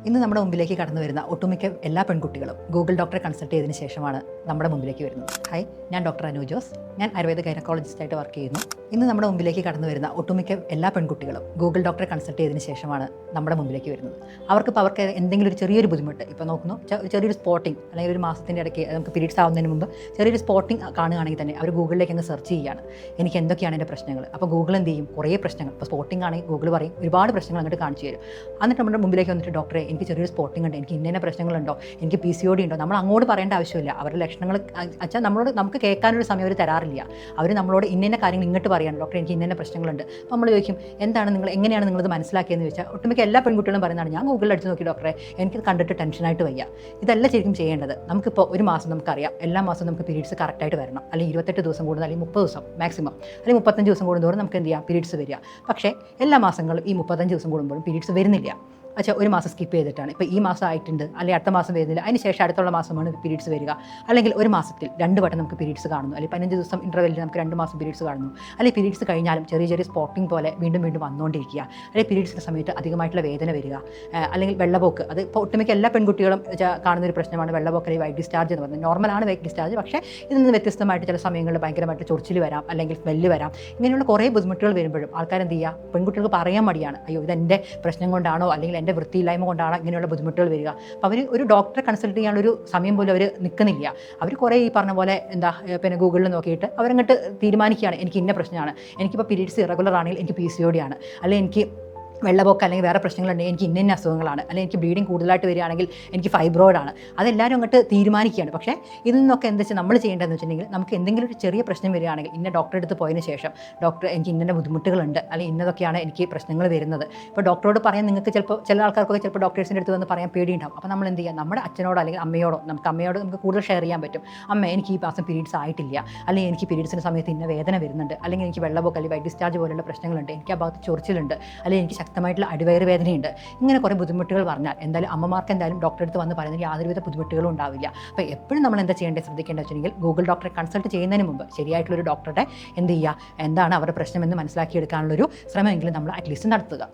ഇന്ന് നമ്മുടെ മുമ്പിലേക്ക് കടന്നു വരുന്ന ഒട്ടുമിക്ക എല്ലാ പെൺകുട്ടികളും ഗൂഗിൾ ഡോക്ടറെ കൺസൾട്ട് ചെയ്തതിന് ശേഷമാണ് നമ്മുടെ മുമ്പിലേക്ക് വരുന്നത്. ഹായ്, ഞാൻ ഡോക്ടർ അനു ജോസ്. ഞാൻ ആയുർവേദ ഗൈനക്കോളജിസ്റ്റായിട്ട് വർക്ക് ചെയ്യുന്നു. ഇന്ന് നമ്മുടെ മുമ്പിലേക്ക് കടന്നു വരുന്ന ഒട്ടുമിക്ക എല്ലാ പെൺകുട്ടികളും ഗൂഗിൾ ഡോക്ടറെ കൺസൾട്ട് ചെയ്തതിന് ശേഷമാണ് നമ്മുടെ മുമ്പിലേക്ക് വരുന്നത്. അവർക്ക് എന്തെങ്കിലും ഒരു ചെറിയൊരു ബുദ്ധിമുട്ട് ഇപ്പോൾ നോക്കുന്നു, ചെറിയൊരു സ്പോട്ടിങ് അല്ലെങ്കിൽ ഒരു മാസത്തിൻ്റെ ഇടയ്ക്ക് നമുക്ക് പീരീഡ്സ് ആവുന്നതിന് മുമ്പ് ചെറിയൊരു സ്പോട്ടിങ് കാണുകയാണെങ്കിൽ തന്നെ അവർ ഗൂഗിളിലേക്ക് അങ്ങ് സെർച്ച് ചെയ്യുകയാണ്, എനിക്ക് എന്തൊക്കെയാണ് എൻ്റെ പ്രശ്നങ്ങൾ. അപ്പോൾ ഗൂഗിൾ എന്ത് ചെയ്യും, കുറേ പ്രശ്നങ്ങൾ, ഇപ്പോൾ സ്പോട്ടിങ് ആണെങ്കിൽ ഗൂഗിൾ പറയും ഒരുപാട് പ്രശ്നങ്ങൾ അങ്ങോട്ട് കാണിച്ചു തരും. എന്നിട്ട് നമ്മുടെ മുമ്പിലേക്ക് വന്നിട്ട് ഡോക്ടറെ എനിക്ക് ചെറിയൊരു സ്പോട്ടിംഗ് ഉണ്ട്, എനിക്ക് ഇന്ന പ്രശ്നങ്ങളുണ്ടോ, എനിക്ക് PCOD ഉണ്ടോ, നമ്മൾ അങ്ങോട്ട് പറയേണ്ട ആവശ്യമില്ല. അവരുടെ ലക്ഷണങ്ങൾ വെച്ചാൽ നമുക്ക് കേൾക്കാനൊരു സമയം അവർ തരാറില്ല. അവർ നമ്മളോട് ഇന്ന കാര്യങ്ങൾ ഇങ്ങോട്ട് പറയാണ്, ഡോക്ടറെ എനിക്ക് ഇന്ന പ്രശ്നങ്ങളുണ്ട്. അപ്പോൾ നമ്മൾ ചോദിക്കും എങ്ങനെയാണ് നിങ്ങളിത് മനസ്സിലാക്കിയെന്ന് ചോദിച്ചാൽ ഒട്ടുമിക്ക എല്ലാ പെൺകുട്ടികളും പറയുന്നതാണ്, ഞാൻ ഗൂഗിളിൽ അടിച്ച് നോക്കി ഡോക്ടറെ, എനിക്കത് കണ്ടിട്ട് ടെൻഷനായിട്ട് വയ്യ. ഇതല്ല ശരിക്കും ചെയ്യേണ്ടത്. നമുക്കിപ്പോൾ ഒരു മാസം നമുക്കറിയാം, എല്ലാ മാസവും നമുക്ക് പീരീഡ്സ് കറക്റ്റായിട്ട് വരണം, അല്ലെങ്കിൽ 28 ദിവസം കൂടുന്ന, അല്ലെങ്കിൽ 30 ദിവസം മാക്സിമം, അല്ലെങ്കിൽ 35 ദിവസം കൂടുന്നതോറും നമുക്ക് എന്ത് ചെയ്യാം, പീരീഡ്സ് വരിക. പക്ഷേ എല്ലാ മാസങ്ങളും ഈ 35 ദിവസം കൂടുമ്പോഴും പീരീഡ്സ് വരുന്നില്ല. ഒരു മാസം സ്കിപ്പ് ചെയ്തിട്ടാണ്, ഇപ്പോൾ ഈ മാസം ആയിട്ടുണ്ട്, അല്ലെങ്കിൽ അടുത്ത മാസം വരുന്നില്ല, അതിന് ശേഷം അടുത്തുള്ള മാസമാണ് പീരീഡ്സ് വരിക. അല്ലെങ്കിൽ ഒരു മാസത്തിൽ 2 വട്ടം നമുക്ക് പീരീഡ്സ് കാണുന്നു, അല്ലെങ്കിൽ 15 ദിവസം ഇൻ്റർവെല്ലിൽ നമുക്ക് 2 മാസം പീരീഡ്സ് കാണുന്നു. അല്ലെങ്കിൽ പീരീഡ്സ് കഴിഞ്ഞാലും ചെറിയ സ്പോട്ടിംഗ് പോലെ വീണ്ടും വന്നുകൊണ്ടിരിക്കുക. അല്ലെങ്കിൽ പീരീഡ്സിൻ്റെ സമയത്ത് അധികമായിട്ടുള്ള വേദന വരിക, അല്ലെങ്കിൽ വെള്ളപ്പോക്ക്. അത് ഇപ്പോൾ ഒട്ടുമിക്ക എല്ലാ പെൺകുട്ടികളും കാണുന്നൊരു പ്രശ്നമാണ് വെള്ളപ്പോക്ക്, അല്ലെങ്കിൽ വൈറ്റ് ഡിസ്ചാർജ് എന്ന് പറയുന്നത്. നോർമലാണ് വൈറ്റ് ഡിസ്ചാർജ്, പക്ഷേ ഇതിൽ നിന്ന് വ്യത്യസ്തമായിട്ട് ചില സമയങ്ങളിൽ ഭയങ്കരമായിട്ട് ചൊറിച്ചിൽ വരാം, അല്ലെങ്കിൽ സ്മെല്ല് വരാം. ഇങ്ങനെയുള്ള കുറേ ബുദ്ധിമുട്ടുകൾ വരുമ്പോഴും ആൾക്കാർ എന്ത് ചെയ്യുക, പെൺകുട്ടികൾക്ക് പറയാൻ മടിയാണ്, അയ്യോ ഇതെൻ്റെ പ്രശ്നം കൊണ്ടാണോ, അല്ലെങ്കിൽ എൻ്റെ വൃത്തിയില്ലായ്മ കൊണ്ടാണ് ഇങ്ങനെയുള്ള ബുദ്ധിമുട്ടുകൾ വരിക. അപ്പോൾ അവർ ഒരു ഡോക്ടറെ കൺസൾട്ട് ചെയ്യാനുള്ളൊരു സമയം പോലും അവർ നിൽക്കുന്നില്ല. അവർ കുറേ ഈ പറഞ്ഞ പോലെ പിന്നെ ഗൂഗിളിൽ നോക്കിയിട്ട് അവരങ്ങോട്ട് തീരുമാനിക്കുകയാണ്, എനിക്ക് ഇന്ന പ്രശ്നമാണ്, എനിക്കിപ്പോൾ പീരീഡ്സ് ഇറഗുലർ ആണെങ്കിൽ എനിക്ക് PCOD ആണ്, അല്ലെങ്കിൽ എനിക്ക് വെള്ളപ്പൊക്കം അല്ലെങ്കിൽ വേറെ പ്രശ്നങ്ങളുണ്ടെങ്കിൽ എനിക്ക് ഇന്ന അസുഖങ്ങളാണ്, അല്ലെങ്കിൽ എനിക്ക് ബ്ലീഡിങ് കൂടുതലായിട്ട് വരികയാണെങ്കിൽ എനിക്ക് ഫൈബ്രോയിഡ് ആണ്. അതെല്ലാവരും അങ്ങോട്ട് തീരുമാനിക്കുകയാണ്. പക്ഷേ ഇതിൽ നിന്നൊക്കെ എന്താ വെച്ചാൽ നമ്മൾ ചെയ്യേണ്ടതെന്ന് വെച്ചിട്ടുണ്ടെങ്കിൽ, നമുക്ക് എന്തെങ്കിലും ഒരു ചെറിയ പ്രശ്നം വരികയാണെങ്കിൽ ഇന്ന ഡോക്ടറെ അടുത്ത് പോയതിന് ശേഷം, ഡോക്ടർ എനിക്ക് ഇന്ന ബുദ്ധിമുട്ടുകളുണ്ട്, അല്ലെങ്കിൽ ഇന്നതൊക്കെയാണ് എനിക്ക് പ്രശ്നങ്ങൾ വരുന്നത്. ഇപ്പോൾ ഡോക്ടറോട് പറയാൻ നിങ്ങൾക്ക് ചില ആൾക്കാർക്കൊക്കെ ചിലപ്പോൾ ഡോക്ടേഴ്സിൻ്റെ അടുത്ത് വന്ന് പറയാൻ പേടിയുണ്ടാവും. അപ്പോൾ നമ്മൾ എന്ത് ചെയ്യുക, നമ്മുടെ അച്ഛനോടോ അല്ലെങ്കിൽ അമ്മയോടോ നമുക്ക് കൂടുതൽ ഷെയർ ചെയ്യാൻ പറ്റും. അമ്മ എനിക്ക് ഈ മാസം പീരീഡ്സ് ആയിട്ടില്ല, അല്ലെങ്കിൽ എനിക്ക് പീരീഡ്സിൻ്റെ സമയത്ത് ഇന്ന വേദന വരുന്നുണ്ട്, അല്ലെങ്കിൽ എനിക്ക് വെള്ളപ്പൊക്കം അല്ലെങ്കിൽ വൈറ്റ് ഡിസ്ചാർജ് പോലുള്ള പ്രശ്നങ്ങളുണ്ട്, എനിക്ക് ആ ഭാഗത്ത് ചൊറിച്ചിലുണ്ട്, അല്ലെങ്കിൽ എനിക്ക് ശക്തമായിട്ടുള്ള അടിവയറ് വേദനയുണ്ട്. ഇങ്ങനെ കുറേ ബുദ്ധിമുട്ടുകൾ പറഞ്ഞാൽ എന്തായാലും അമ്മമാർക്ക് എന്തായാലും ഡോക്ടറെ അടുത്ത് വന്ന് പറയുന്നതിൽ യാതൊരുവിധ ബുദ്ധിമുട്ടുകളും ഉണ്ടാവില്ല. അപ്പോൾ എപ്പോഴും നമ്മൾ എന്താ ചെയ്യേണ്ടത്, ശ്രദ്ധിക്കേണ്ടത് വെച്ചിട്ടുണ്ടെങ്കിൽ ഗൂഗിൾ ഡോക്ടറെ കൺസൾട്ട് ചെയ്യുന്നതിന് മുമ്പ് ശരിയായിട്ടുള്ളൊരു ഡോക്ടറുടെ എന്ത് ചെയ്യുക, എന്താണ് അവരുടെ പ്രശ്നമെന്ന് മനസ്സിലാക്കിയെടുക്കാനുള്ളൊരു ശ്രമമെങ്കിലും നമ്മൾ അറ്റ്ലീസ്റ്റ് നടത്തുക.